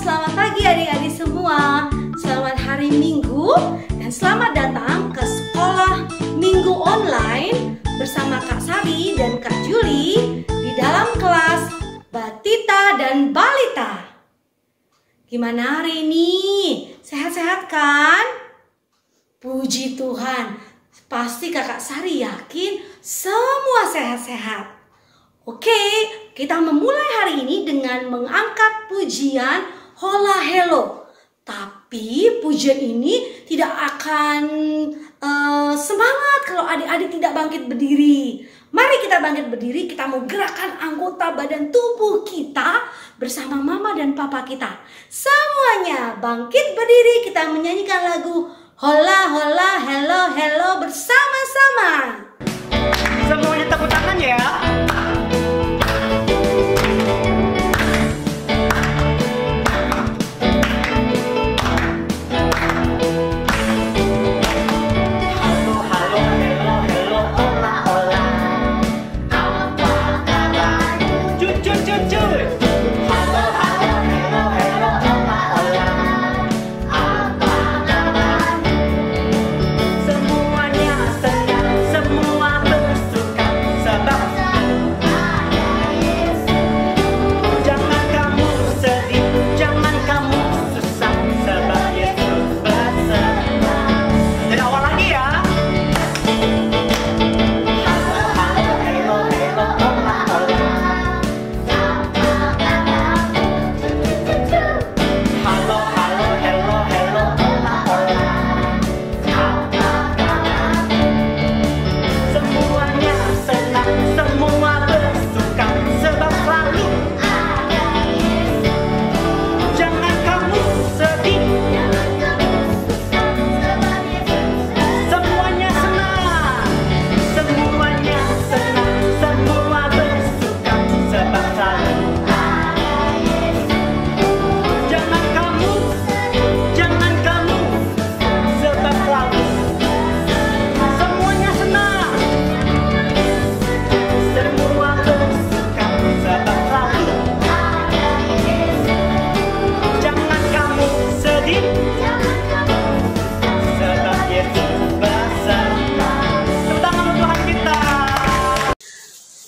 selamat pagi adik-adik semua. Selamat hari Minggu dan selamat datang ke sekolah Minggu Online bersama Kak Sari dan Kak Juli di dalam kelas Batita dan Balita. Gimana hari ini? Sehat-sehat kan? Puji Tuhan, pasti Kakak Sari yakin semua sehat-sehat. Oke, kita memulai hari ini dengan mengangkat pujian Hola Hello. Tapi pujian ini tidak akan semangat kalau adik-adik tidak bangkit berdiri. Mari kita bangkit berdiri, kita mau gerakan anggota badan tubuh kita bersama mama dan papa kita. Semuanya bangkit berdiri, kita menyanyikan lagu Hola Hola Hello Hello bersama-sama. Semuanya tepuk tangan ya.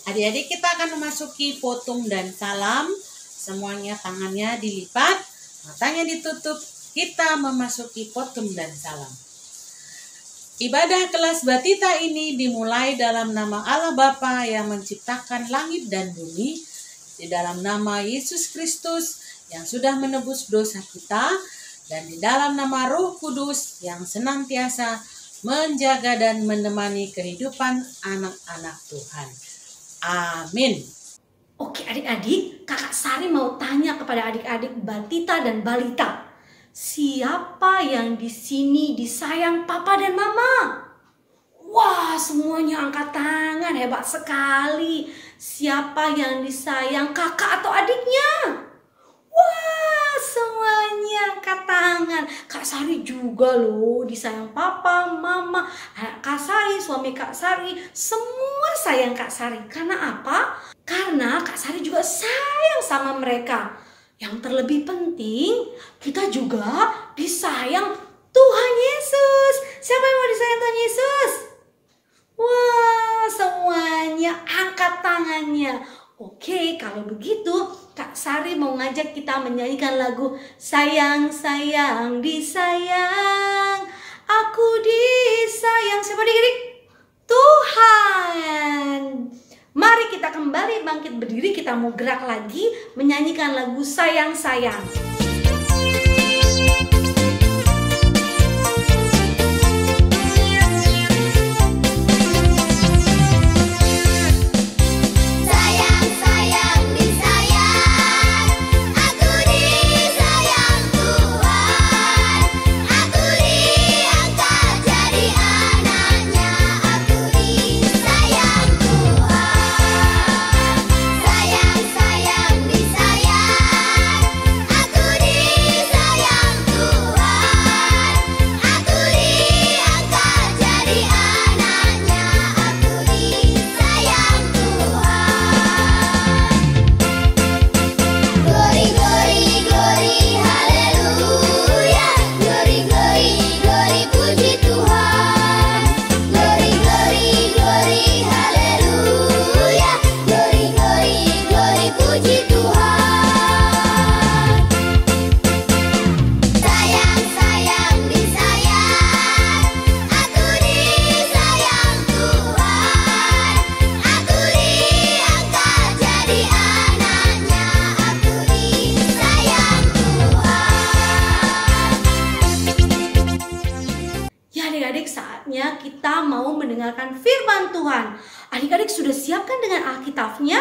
Adik-adik, kita akan memasuki potong dan salam. Semuanya tangannya dilipat, matanya ditutup. Kita memasuki potong dan salam. Ibadah kelas Batita ini dimulai dalam nama Allah Bapa yang menciptakan langit dan bumi, di dalam nama Yesus Kristus yang sudah menebus dosa kita, dan di dalam nama Roh Kudus yang senantiasa menjaga dan menemani kehidupan anak-anak Tuhan. Amin. Oke adik-adik, Kakak Sari mau tanya kepada adik-adik Batita dan Balita. Siapa yang di sini disayang papa dan mama? Wah, semuanya angkat tangan, hebat sekali. Siapa yang disayang kakak atau adiknya? Wah, semuanya angkat tangan. Kak Sari juga loh disayang papa, mama, Kak Sari, suami Kak Sari, semua sayang Kak Sari. Karena apa? Karena Kak Sari juga sayang sama mereka. Yang terlebih penting, kita juga disayang Tuhan Yesus. Siapa yang mau disayang Tuhan Yesus? Wah, semuanya angkat tangannya. Oke, kalau begitu Kak Sari mau ngajak kita menyanyikan lagu Sayang, sayang, disayang, aku disayang. Siapa diri? Tuhan. Mari kita kembali bangkit berdiri, kita mau gerak lagi menyanyikan lagu Sayang, sayang. Sayang, disayang, aku disayang. mau mendengarkan firman Tuhan. Adik-adik sudah siapkan dengan Alkitabnya?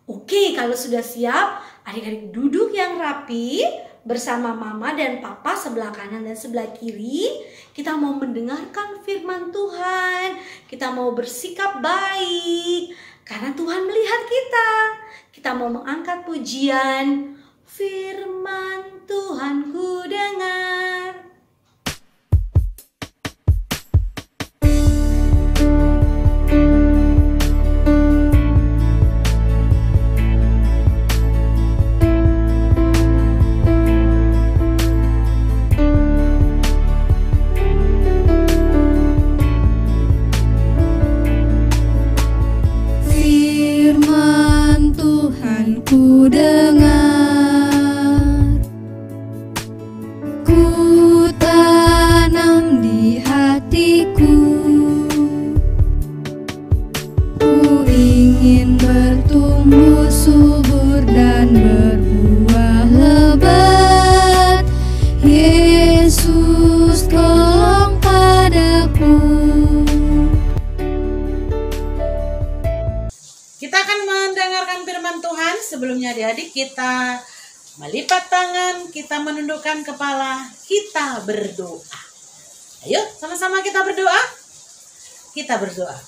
Oke, kalau sudah siap, adik-adik duduk yang rapi bersama mama dan papa sebelah kanan dan sebelah kiri. Kita mau mendengarkan firman Tuhan. Kita mau bersikap baik karena Tuhan melihat kita. Kita mau mengangkat pujian. Firman Tuhan ku dengar. Ku dengar, ku tanam di hatiku, ku ingin bertumbuh subur dan berbuah lebat. Yesus, tolong padaku. Kita akan mendengarkan firman Tuhan. Sebelumnya adik-adik kita melipat tangan, kita menundukkan kepala, kita berdoa. Ayo sama-sama kita berdoa. Kita berdoa.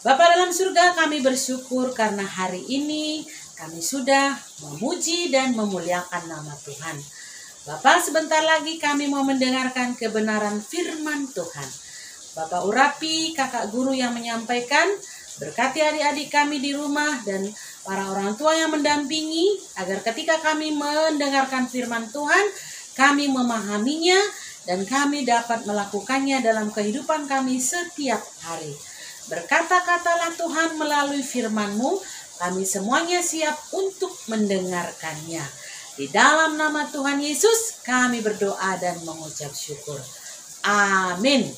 Bapa dalam surga, kami bersyukur karena hari ini kami sudah memuji dan memuliakan nama Tuhan. Bapa, sebentar lagi kami mau mendengarkan kebenaran firman Tuhan. Bapak urapi kakak guru yang menyampaikan. Berkati adik-adik kami di rumah dan para orang tua yang mendampingi, agar ketika kami mendengarkan firman Tuhan, kami memahaminya dan kami dapat melakukannya dalam kehidupan kami setiap hari. Berkata-katalah Tuhan melalui firman-Mu, kami semuanya siap untuk mendengarkannya. Di dalam nama Tuhan Yesus, kami berdoa dan mengucap syukur. Amin.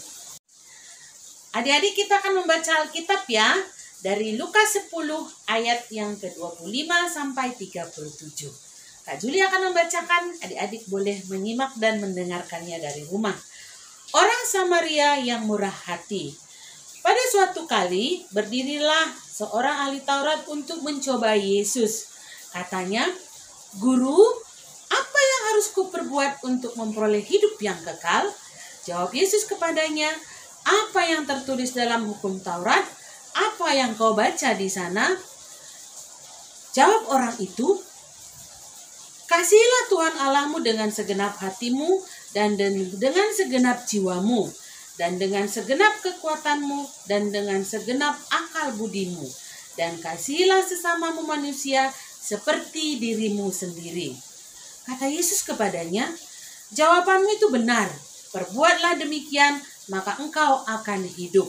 Adik-adik, kita akan membaca Alkitab ya, dari Lukas 10 ayat yang ke-25 sampai 37. Kak Juli akan membacakan, adik-adik boleh menyimak dan mendengarkannya dari rumah. Orang Samaria yang murah hati. Pada suatu kali berdirilah seorang ahli Taurat untuk mencoba Yesus. Katanya, "Guru, apa yang harus kuperbuat untuk memperoleh hidup yang kekal?" Jawab Yesus kepadanya, "Apa yang tertulis dalam hukum Taurat? Apa yang kau baca di sana?" Jawab orang itu, "Kasihilah Tuhan Allahmu dengan segenap hatimu dan dengan segenap jiwamu dan dengan segenap kekuatanmu dan dengan segenap akal budimu, dan kasihilah sesamamu manusia seperti dirimu sendiri." Kata Yesus kepadanya, "Jawabanmu itu benar. Perbuatlah demikian, maka engkau akan hidup."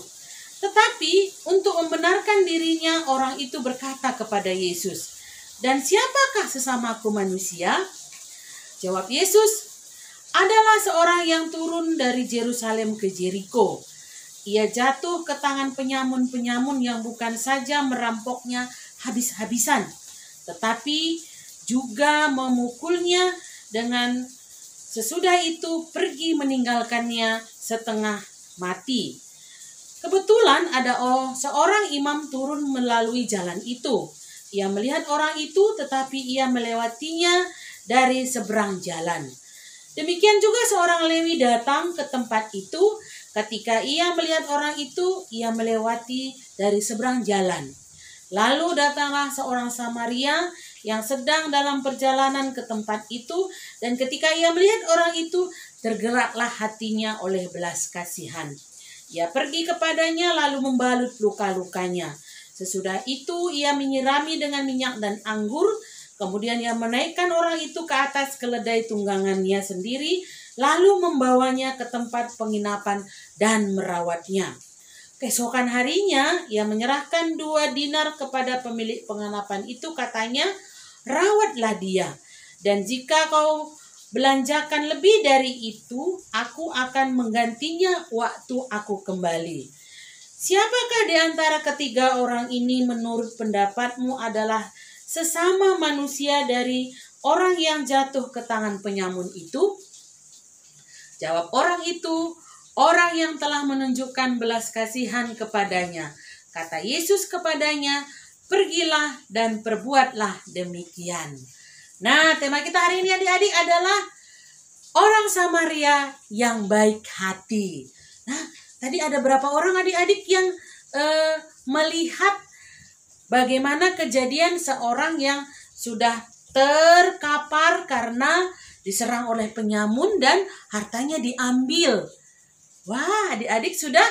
Tetapi untuk membenarkan dirinya, orang itu berkata kepada Yesus, "Dan siapakah sesamaku manusia?" Jawab Yesus, "Adalah seorang yang turun dari Yerusalem ke Jeriko. Ia jatuh ke tangan penyamun-penyamun yang bukan saja merampoknya habis-habisan, tetapi juga memukulnya, dengan sesudah itu pergi meninggalkannya setengah mati. Kebetulan ada seorang imam turun melalui jalan itu. Ia melihat orang itu, tetapi ia melewatinya dari seberang jalan. Demikian juga seorang Lewi datang ke tempat itu. Ketika ia melihat orang itu, ia melewati dari seberang jalan. Lalu datanglah seorang Samaria yang sedang dalam perjalanan ke tempat itu, dan ketika ia melihat orang itu, tergeraklah hatinya oleh belas kasihan. Ia pergi kepadanya lalu membalut luka-lukanya. Sesudah itu ia menyirami dengan minyak dan anggur. Kemudian ia menaikkan orang itu ke atas keledai tunggangannya sendiri, lalu membawanya ke tempat penginapan dan merawatnya. Keesokan harinya ia menyerahkan 2 dinar kepada pemilik penginapan itu, katanya, "Rawatlah dia, dan jika kau belanjakan lebih dari itu, aku akan menggantinya waktu aku kembali." Siapakah di antara ketiga orang ini menurut pendapatmu adalah sesama manusia dari orang yang jatuh ke tangan penyamun itu? Jawab orang itu, orang yang telah menunjukkan belas kasihan kepadanya. Kata Yesus kepadanya, pergilah dan perbuatlah demikian. Nah, tema kita hari ini adik-adik adalah orang Samaria yang baik hati. Nah, tadi ada berapa orang adik-adik yang melihat bagaimana kejadian seorang yang sudah terkapar karena diserang oleh penyamun dan hartanya diambil. Wah, adik-adik sudah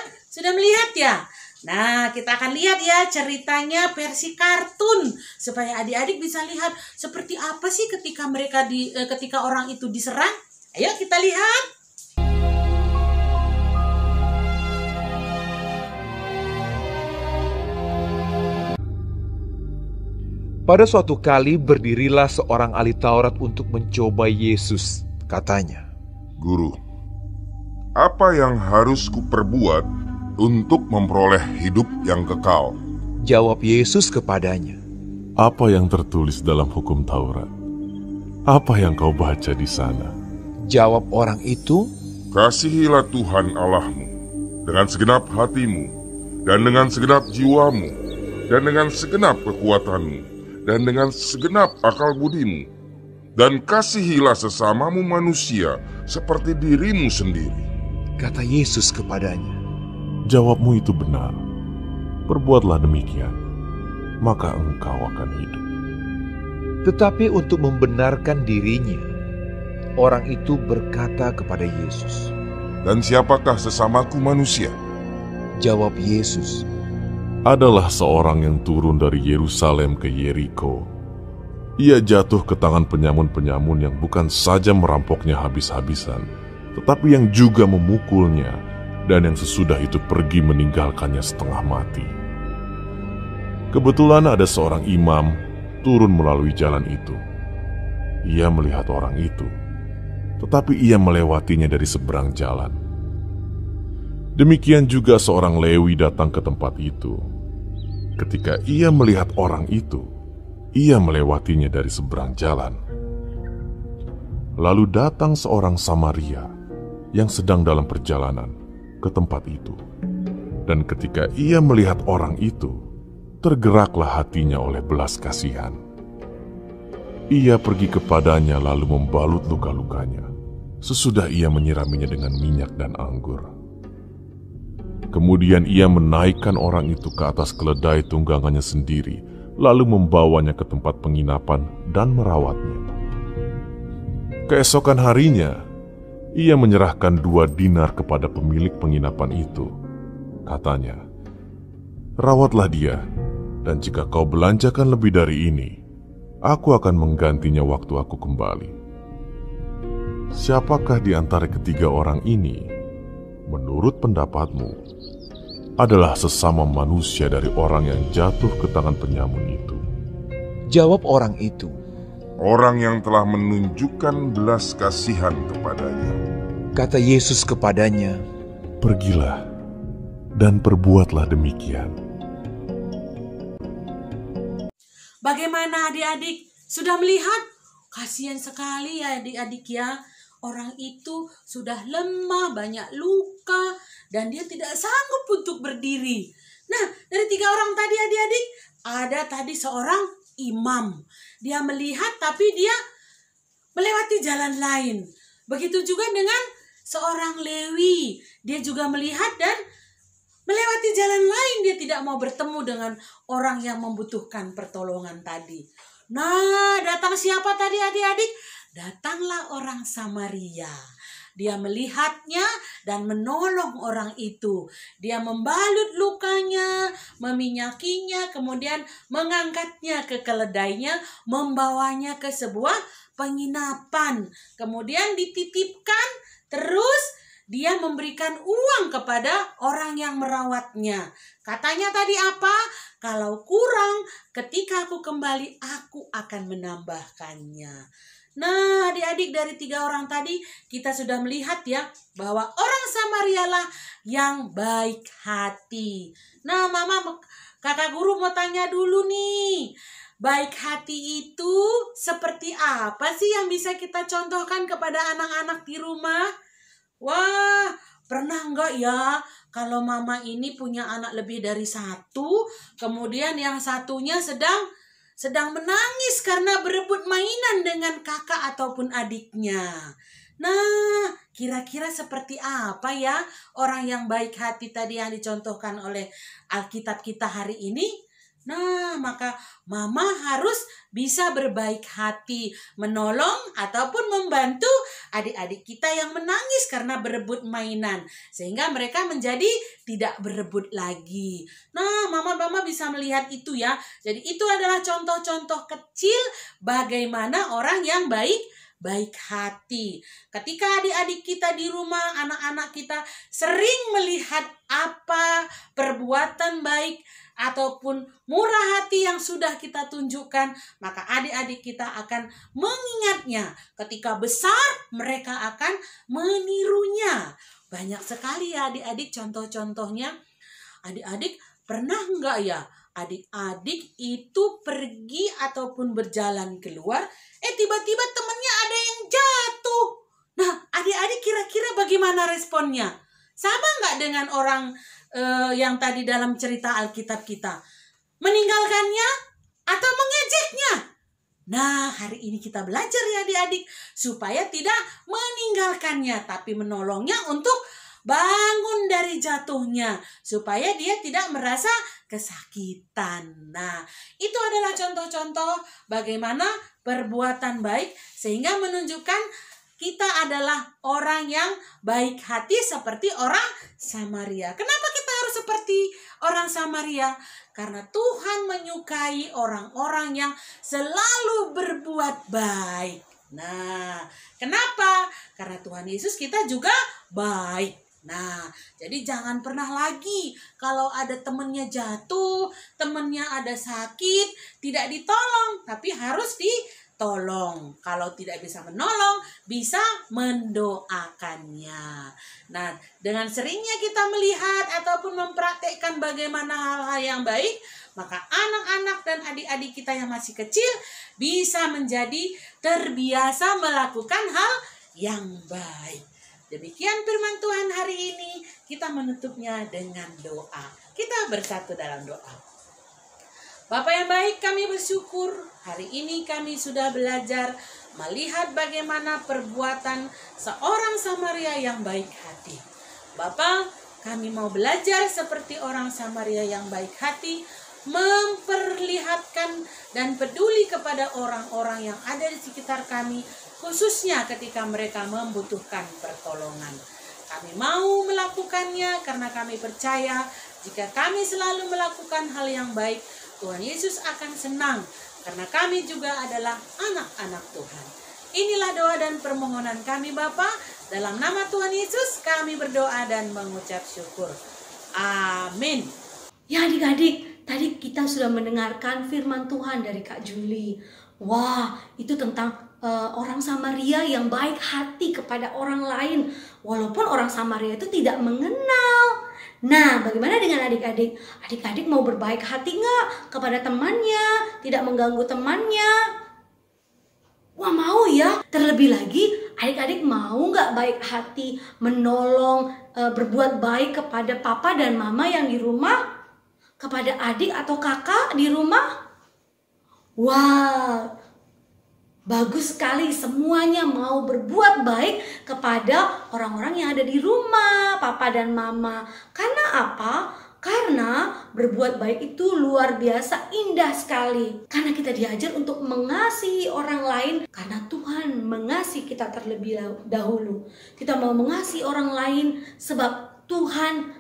melihat ya? Nah, kita akan lihat ya ceritanya versi kartun supaya adik-adik bisa lihat seperti apa sih ketika orang itu diserang. Ayo kita lihat. Pada suatu kali berdirilah seorang ahli Taurat untuk mencoba Yesus. Katanya, Guru, apa yang harus kuperbuat untuk memperoleh hidup yang kekal? Jawab Yesus kepadanya, Apa yang tertulis dalam hukum Taurat? Apa yang kau baca di sana? Jawab orang itu, Kasihilah Tuhan Allahmu dengan segenap hatimu, dan dengan segenap jiwamu, dan dengan segenap kekuatanmu, dan dengan segenap akal budimu. Dan kasihilah sesamamu manusia seperti dirimu sendiri. kata Yesus kepadanya. Jawabmu itu benar. Perbuatlah demikian, maka engkau akan hidup. Tetapi untuk membenarkan dirinya, orang itu berkata kepada Yesus, Dan siapakah sesamaku manusia? Jawab Yesus, Adalah seorang yang turun dari Yerusalem ke Yeriko. Ia jatuh ke tangan penyamun-penyamun yang bukan saja merampoknya habis-habisan, tetapi yang juga memukulnya, dan yang sesudah itu pergi meninggalkannya setengah mati. Kebetulan ada seorang imam turun melalui jalan itu. Ia melihat orang itu, tetapi ia melewatinya dari seberang jalan. Demikian juga seorang Lewi datang ke tempat itu. Ketika ia melihat orang itu, ia melewatinya dari seberang jalan. Lalu datang seorang Samaria yang sedang dalam perjalanan ke tempat itu. Dan ketika ia melihat orang itu, tergeraklah hatinya oleh belas kasihan. Ia pergi kepadanya lalu membalut luka-lukanya. Sesudah ia menyiraminya dengan minyak dan anggur. Kemudian ia menaikkan orang itu ke atas keledai tunggangannya sendiri, lalu membawanya ke tempat penginapan dan merawatnya. Keesokan harinya, ia menyerahkan 2 dinar kepada pemilik penginapan itu. Katanya, Rawatlah dia, dan jika kau belanjakan lebih dari ini, aku akan menggantinya waktu aku kembali. Siapakah di antara ketiga orang ini, menurut pendapatmu, adalah sesama manusia dari orang yang jatuh ke tangan penyamun itu? Jawab orang itu, Orang yang telah menunjukkan belas kasihan kepadanya. kata Yesus kepadanya, Pergilah dan perbuatlah demikian. Bagaimana adik-adik? Sudah melihat? Kasihan sekali ya adik-adik ya. Orang itu sudah lemah, banyak luka, dan dia tidak sanggup untuk berdiri. Nah, dari 3 orang tadi adik-adik, ada tadi seorang imam. Dia melihat tapi dia melewati jalan lain. Begitu juga dengan seorang Lewi. Dia juga melihat dan melewati jalan lain. Dia tidak mau bertemu dengan orang yang membutuhkan pertolongan tadi. Nah, datang siapa tadi adik-adik? Datanglah orang Samaria. Dia melihatnya dan menolong orang itu. Dia membalut lukanya, meminyakinya, kemudian mengangkatnya ke keledainya, membawanya ke sebuah penginapan. Kemudian dititipkan, terus dia memberikan uang kepada orang yang merawatnya. Katanya tadi apa? Kalau kurang, ketika aku kembali, aku akan menambahkannya. Nah, adik-adik, dari 3 orang tadi kita sudah melihat ya bahwa orang Samaria lah yang baik hati. Nah, Mama, kakak guru mau tanya dulu nih. Baik hati itu seperti apa sih yang bisa kita contohkan kepada anak-anak di rumah? Wah, pernah enggak ya kalau mama ini punya anak lebih dari satu, kemudian yang satunya sedang menangis karena berebut mainan dengan kakak ataupun adiknya. Nah, kira-kira seperti apa ya orang yang baik hati tadi yang dicontohkan oleh Alkitab kita hari ini? Nah, maka mama harus bisa berbaik hati, menolong ataupun membantu adik-adik kita yang menangis karena berebut mainan, sehingga mereka menjadi tidak berebut lagi. Nah, mama bisa melihat itu ya. Jadi itu adalah contoh-contoh kecil bagaimana orang yang baik hati. Ketika adik-adik kita di rumah, anak-anak kita sering melihat apa perbuatan baik ataupun murah hati yang sudah kita tunjukkan, maka adik-adik kita akan mengingatnya. Ketika besar, mereka akan menirunya. Banyak sekali ya adik-adik contoh-contohnya. Adik-adik pernah enggak ya adik-adik itu pergi ataupun berjalan keluar, tiba-tiba temannya ada yang jatuh. Nah, adik-adik kira-kira bagaimana responnya? Sama enggak dengan orang yang tadi dalam cerita Alkitab kita? Meninggalkannya atau mengejeknya? Nah, hari ini kita belajar ya adik-adik, supaya tidak meninggalkannya, tapi menolongnya untuk bangun dari jatuhnya, supaya dia tidak merasa kesakitan. Nah, itu adalah contoh-contoh bagaimana perbuatan baik, sehingga menunjukkan kita adalah orang yang baik hati seperti orang Samaria. Kenapa kita harus seperti orang Samaria? Karena Tuhan menyukai orang-orang yang selalu berbuat baik. Nah, kenapa? Karena Tuhan Yesus kita juga baik. Nah, jadi jangan pernah lagi kalau ada temennya jatuh, temennya ada sakit, tidak ditolong, tapi harus ditolong. Kalau tidak bisa menolong, bisa mendoakannya. Nah, dengan seringnya kita melihat ataupun mempraktekkan bagaimana hal-hal yang baik, maka anak-anak dan adik-adik kita yang masih kecil bisa menjadi terbiasa melakukan hal yang baik. Demikian firman Tuhan hari ini, kita menutupnya dengan doa. Kita bersatu dalam doa. Bapa yang baik, kami bersyukur hari ini kami sudah belajar melihat bagaimana perbuatan seorang Samaria yang baik hati. Bapa, kami mau belajar seperti orang Samaria yang baik hati, memperlihatkan dan peduli kepada orang-orang yang ada di sekitar kami, khususnya ketika mereka membutuhkan pertolongan. Kami mau melakukannya karena kami percaya jika kami selalu melakukan hal yang baik, Tuhan Yesus akan senang karena kami juga adalah anak-anak Tuhan. Inilah doa dan permohonan kami Bapa. Dalam nama Tuhan Yesus kami berdoa dan mengucap syukur. Amin. Ya adik-adik, tadi kita sudah mendengarkan firman Tuhan dari Kak Juli. Wah, itu tentang orang Samaria yang baik hati kepada orang lain, walaupun orang Samaria itu tidak mengenal. Nah, bagaimana dengan adik-adik? Adik-adik mau berbaik hati nggak kepada temannya, tidak mengganggu temannya? Wah, mau ya. Terlebih lagi, adik-adik mau nggak baik hati, menolong, berbuat baik kepada papa dan mama yang di rumah? Kepada adik atau kakak di rumah? Wah, bagus sekali, semuanya mau berbuat baik kepada orang-orang yang ada di rumah, papa dan mama. Karena apa? Karena berbuat baik itu luar biasa indah sekali. Karena kita diajar untuk mengasihi orang lain. Karena Tuhan mengasihi kita terlebih dahulu. Kita mau mengasihi orang lain sebab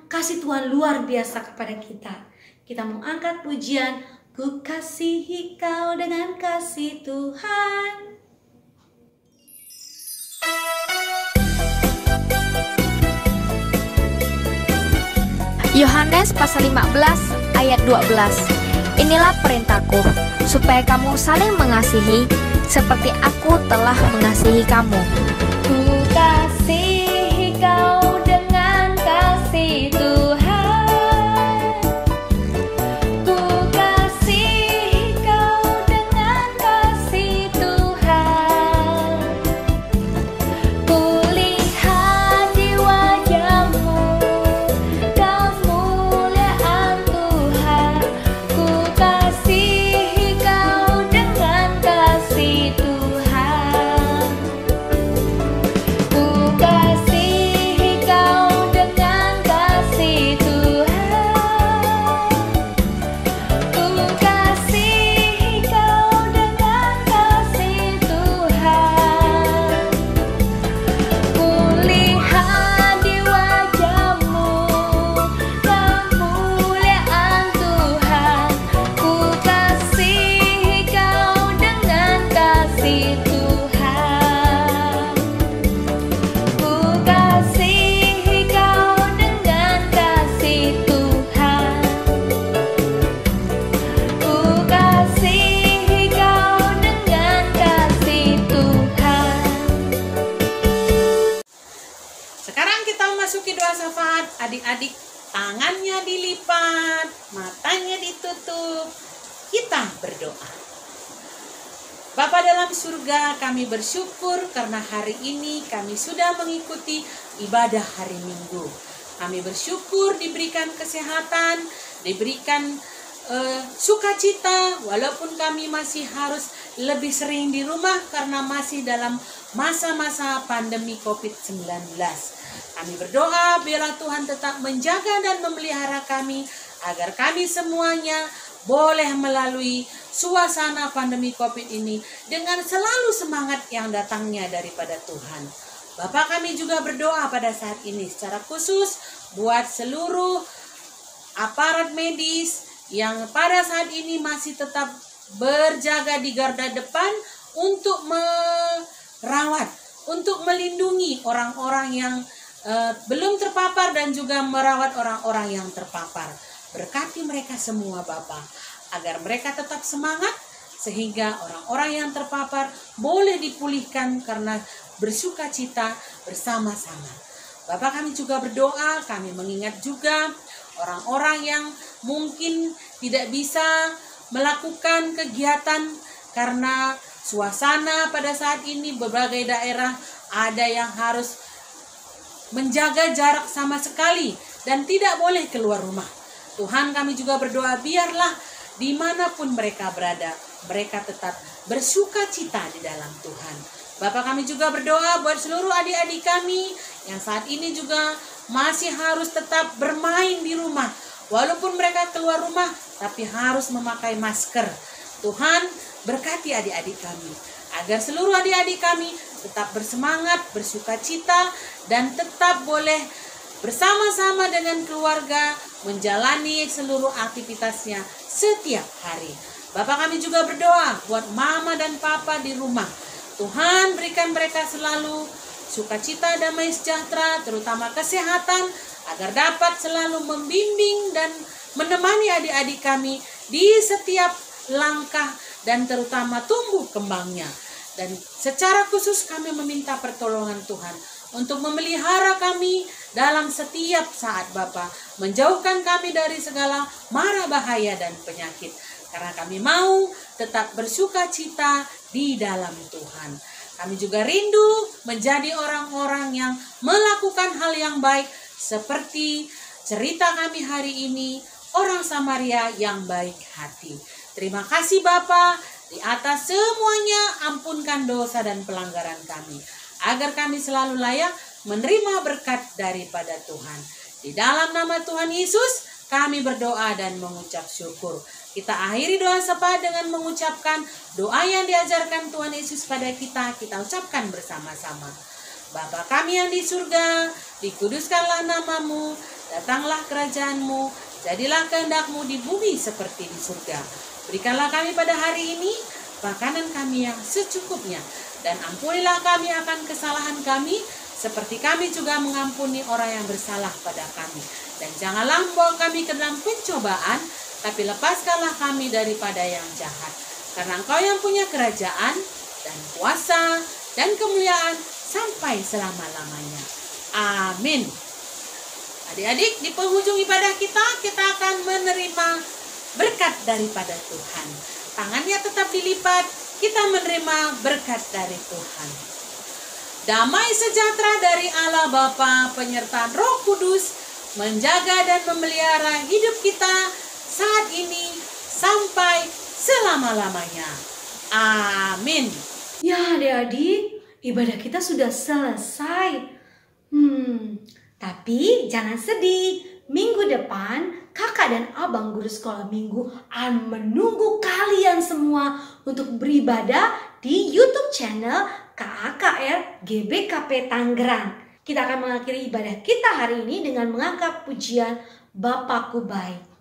kasih Tuhan luar biasa kepada kita. Kita mau angkat pujian, ku kasihi kau dengan kasih Tuhan. Yohanes pasal 15 ayat 12. Inilah perintahku, supaya kamu saling mengasihi seperti aku telah mengasihi kamu. Ku kasihi kau dengan kasih Tuhan. Ku kasihi kau dengan kasih Tuhan. Ku lihat di wajahmu memasuki doa syafaat, adik-adik tangannya dilipat, matanya ditutup. Kita berdoa. Bapa dalam surga, kami bersyukur karena hari ini kami sudah mengikuti ibadah hari Minggu. Kami bersyukur diberikan kesehatan, diberikan sukacita, walaupun kami masih harus lebih sering di rumah karena masih dalam masa-masa pandemi COVID-19. Kami berdoa biarlah Tuhan tetap menjaga dan memelihara kami agar kami semuanya boleh melalui suasana pandemi COVID ini dengan selalu semangat yang datangnya daripada Tuhan. Bapak, kami juga berdoa pada saat ini secara khusus buat seluruh aparat medis yang pada saat ini masih tetap berjaga di garda depan untuk merawat, untuk melindungi orang-orang yang belum terpapar dan juga merawat orang-orang yang terpapar. Berkati mereka semua Bapa, agar mereka tetap semangat sehingga orang-orang yang terpapar boleh dipulihkan karena bersukacita bersama-sama. Bapak, kami juga berdoa, kami mengingat juga orang-orang yang mungkin tidak bisa melakukan kegiatan karena suasana pada saat ini berbagai daerah ada yang harus menjaga jarak sama sekali dan tidak boleh keluar rumah. Tuhan, kami juga berdoa biarlah dimanapun mereka berada, mereka tetap bersukacita di dalam Tuhan. Bapak, kami juga berdoa buat seluruh adik-adik kami yang saat ini juga masih harus tetap bermain di rumah. Walaupun mereka keluar rumah, tapi harus memakai masker. Tuhan, berkati adik-adik kami, agar seluruh adik-adik kami tetap bersemangat, bersukacita, dan tetap boleh bersama-sama dengan keluarga menjalani seluruh aktivitasnya setiap hari. Bapak, kami juga berdoa buat mama dan papa di rumah. Tuhan, berikan mereka selalu sukacita, damai sejahtera, terutama kesehatan, agar dapat selalu membimbing dan menemani adik-adik kami di setiap langkah dan terutama tumbuh kembangnya. Dan secara khusus kami meminta pertolongan Tuhan untuk memelihara kami dalam setiap saat Bapa, menjauhkan kami dari segala mara bahaya dan penyakit, karena kami mau tetap bersukacita di dalam Tuhan. Kami juga rindu menjadi orang-orang yang melakukan hal yang baik seperti cerita kami hari ini, orang Samaria yang baik hati. Terima kasih Bapa, di atas semuanya ampunkan dosa dan pelanggaran kami, agar kami selalu layak menerima berkat daripada Tuhan. Di dalam nama Tuhan Yesus kami berdoa dan mengucap syukur. Kita akhiri doa sapa dengan mengucapkan doa yang diajarkan Tuhan Yesus pada kita. Kita ucapkan bersama-sama. Bapa kami yang di surga, dikuduskanlah namamu, datanglah kerajaanmu, jadilah kehendak-Mu di bumi seperti di surga. Berikanlah kami pada hari ini makanan kami yang secukupnya, dan ampunilah kami akan kesalahan kami, seperti kami juga mengampuni orang yang bersalah pada kami. Dan janganlah membawa kami ke dalam pencobaan, tapi lepaskanlah kami daripada yang jahat. Karena Engkau yang punya kerajaan dan kuasa dan kemuliaan sampai selama-lamanya. Amin. Adik-adik, di penghujung ibadah kita akan menerima berkat daripada Tuhan. Tangannya tetap dilipat, kita menerima berkat dari Tuhan. Damai sejahtera dari Allah Bapa, penyertaan Roh Kudus, menjaga dan memelihara hidup kita saat ini sampai selama-lamanya. Amin. Ya adik-adik, ibadah kita sudah selesai. Tapi jangan sedih. Minggu depan, kakak dan abang guru sekolah minggu akan menunggu kalian semua untuk beribadah di YouTube channel KAKR GBKP Tangerang. Kita akan mengakhiri ibadah kita hari ini dengan mengangkat pujian Bapakku Baik.